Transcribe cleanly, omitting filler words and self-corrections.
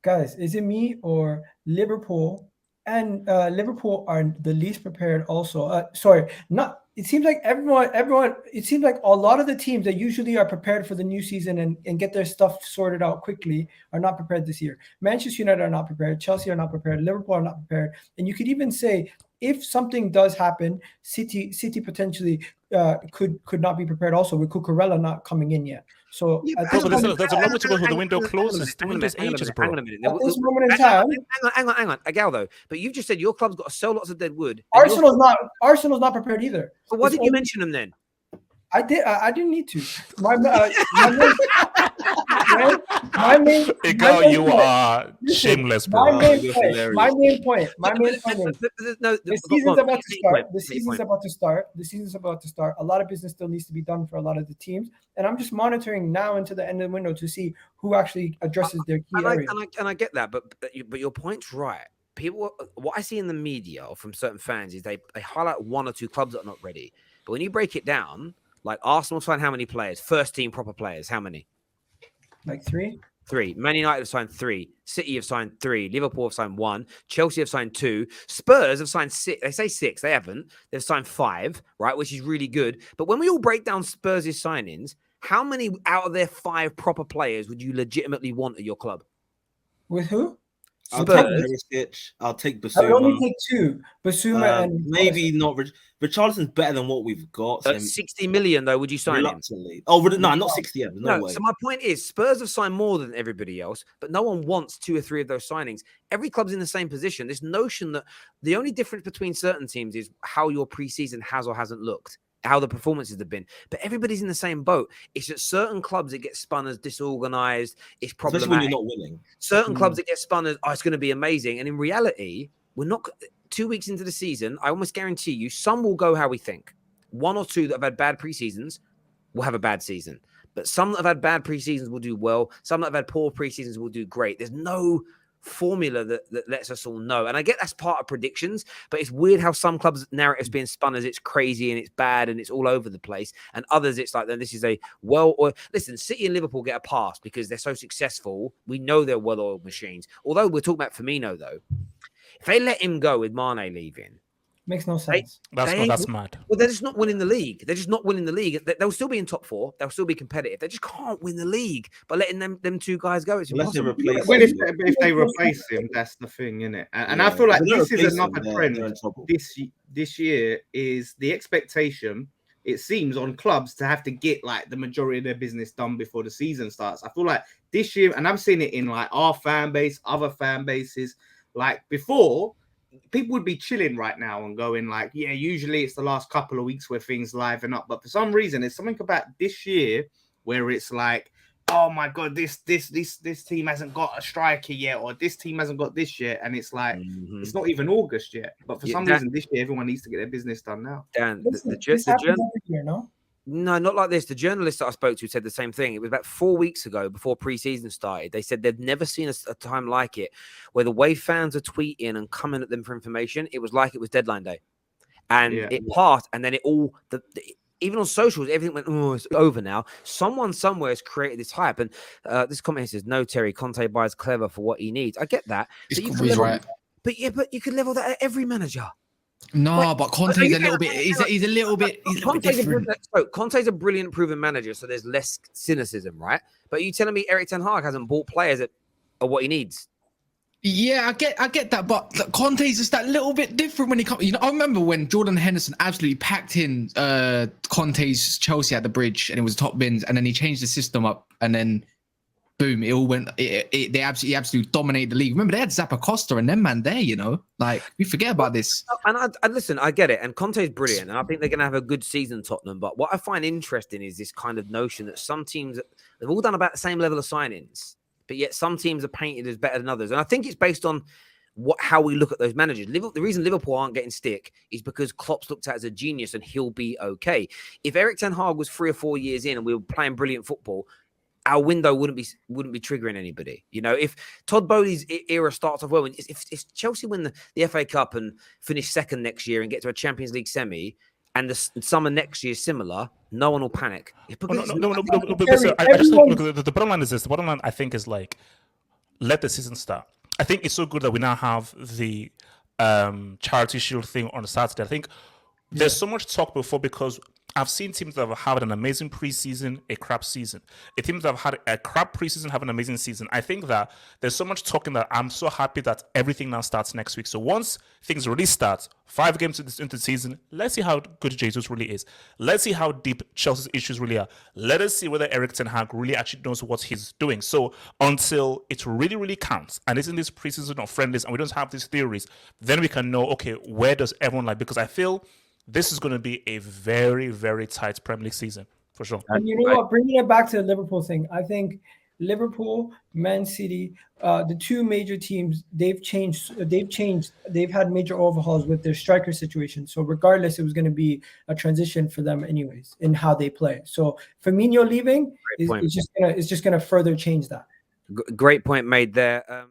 guys, is it me or Liverpool? And Liverpool are the least prepared. Also, sorry, not. It seems like everyone. It seems like a lot of the teams that usually are prepared for the new season and get their stuff sorted out quickly are not prepared this year. Manchester United are not prepared. Chelsea are not prepared. Liverpool are not prepared. And you could even say if something does happen, City potentially could not be prepared also with Cucurella not coming in yet. So Yeah, at Bro, this but moment, there's a long way to go till the window closes. The window's ages, bro. Hang on a minute. at this moment in time, Hang on. Agaldo, but you've just said your club's got to sell lots of dead wood. Arsenal's not prepared either. But why It's didn't you only- mention them then? I did. I didn't need to. My main You are shameless, bro. My main You're point. hilarious. My main point. My main point is the season's about to start. The season's about to start. A lot of business still needs to be done for a lot of the teams, and I'm just monitoring now into the end of the window to see who actually addresses their key areas. And I get that, but your point's right. People, what I see in the media or from certain fans is they highlight one or two clubs that are not ready. But when you break it down, like Arsenal signed how many players? First team proper players, how many? Like three. Man United have signed 3. City have signed 3. Liverpool have signed 1. Chelsea have signed 2. Spurs have signed 6. They say 6. They haven't. They've signed 5, right? Which is really good. But when we all break down Spurs' signings, how many out of their 5 proper players would you legitimately want at your club? With who? I'll Spurs. take Perisic. I'll take I would only Basuma. take 2. Basuma and Maybe not. Richarlison's better than what we've got. So 60 million, though, would you sign him? Reluctantly. Oh, no, not 60 yet. No way. So my point is, Spurs have signed more than everybody else, but no one wants 2 or 3 of those signings. Every club's in the same position. This notion that the only difference between certain teams is how your preseason has or hasn't looked, how the performances have been. But everybody's in the same boat. It's that certain clubs, it gets spun as disorganized. It's problematic. Especially when you're not winning. Certain clubs, it gets spun as, oh, it's going to be amazing. And in reality, we're not 2 weeks into the season. I almost guarantee you some will go how we think. 1 or 2 that have had bad preseasons will have a bad season. But some that have had bad preseasons will do well. Some that have had poor preseasons will do great. There's no formula that lets us all know. And I get that's part of predictions, but it's weird how some clubs' narratives being spun as it's crazy and it's bad and it's all over the place. And others, it's like, then this is listen, City and Liverpool get a pass because they're so successful. We know they're well-oiled machines. Although we're talking about Firmino, though. If they let him go with Mane leaving, makes no sense. That's mad. Well, they're just not winning the league. They'll still be in top 4. They'll still be competitive. They just can't win the league by letting them 2 guys go. It's Unless they impossible. replace Well, him. if they replace him, that's the thing, isn't it? And Yeah. I feel like If they this replace is another him, they're trend. in trouble. This year is the expectation. It seems on clubs to have to get like the majority of their business done before the season starts. I feel like this year, and I've seen it in like our fan base, other fan bases. Like before, people would be chilling right now and going like, yeah, usually it's the last couple of weeks where things liven up. But for some reason, there's something about this year where it's like, oh my God, this team hasn't got a striker yet, or this team hasn't got this yet. And it's like, it's not even August yet. But for some reason, this year, everyone needs to get their business done now. Dan, Listen, the this happens journal. every year, no? No, not like this. The journalist that I spoke to said the same thing. It was about 4 weeks ago before preseason started. They said they've never seen a time like it where the way fans are tweeting and coming at them for information, it was like it was deadline day. And it passed, and then it all... even on socials, everything went, oh, it's over now. Someone somewhere has created this hype. And this comment says, no, Terry, Conte buys clever for what he needs. I get that. He's right. But you could level that at every manager. No, but Conte's a little bit. He's a little bit different. Conte's a brilliant, proven manager, so there's less cynicism, right? But are you telling me Erik Ten Hag hasn't bought players at what he needs? Yeah, I get that, but Conte's just that little bit different when he comes. You know, I remember when Jordan Henderson absolutely packed in Conte's Chelsea at the bridge, and it was top bins, and then he changed the system up, and then boom, it all went. They absolutely dominated the league. Remember, they had Zappacosta and them man there. You know, like we forget about this. And listen, I get it, and Conte's brilliant, and I think they're going to have a good season, Tottenham. But what I find interesting is this kind of notion that some teams they've all done about the same level of signings, but yet some teams are painted as better than others. And I think it's based on how we look at those managers. The reason Liverpool aren't getting stick is because Klopp's looked at as a genius, and he'll be okay. If Erik Ten Hag was 3 or 4 years in and we were playing brilliant football, our window wouldn't be triggering anybody. You know, if Todd Bowley's era starts off well, if Chelsea win the FA Cup and finish second next year and get to a Champions League semi, and the summer next year is similar, no one will panic. No. I just think the bottom line is this. The bottom line I think is like let the season start. I think it's so good that we now have the Charity Shield thing on Saturday. I think there's so much talk before because I've seen teams that have had an amazing preseason, a crap season. Teams that have had a crap preseason have an amazing season. I think that there's so much talking that I'm so happy that everything now starts next week. So once things really start, 5 games into the season, let's see how good Jesus really is. Let's see how deep Chelsea's issues really are. Let us see whether Erik ten Hag really actually knows what he's doing. So until it really, really counts, and it's in this preseason of friendlies, and we don't have these theories, then we can know, okay, where does everyone like? Because I feel this is going to be a very, very tight Premier League season for sure. And you know what? Bringing it back to the Liverpool thing, I think Liverpool, Man City, the two major teams, they've changed. They've had major overhauls with their striker situation. So regardless, it was going to be a transition for them anyways in how they play. So Firmino leaving is just gonna further change that. Great point made there.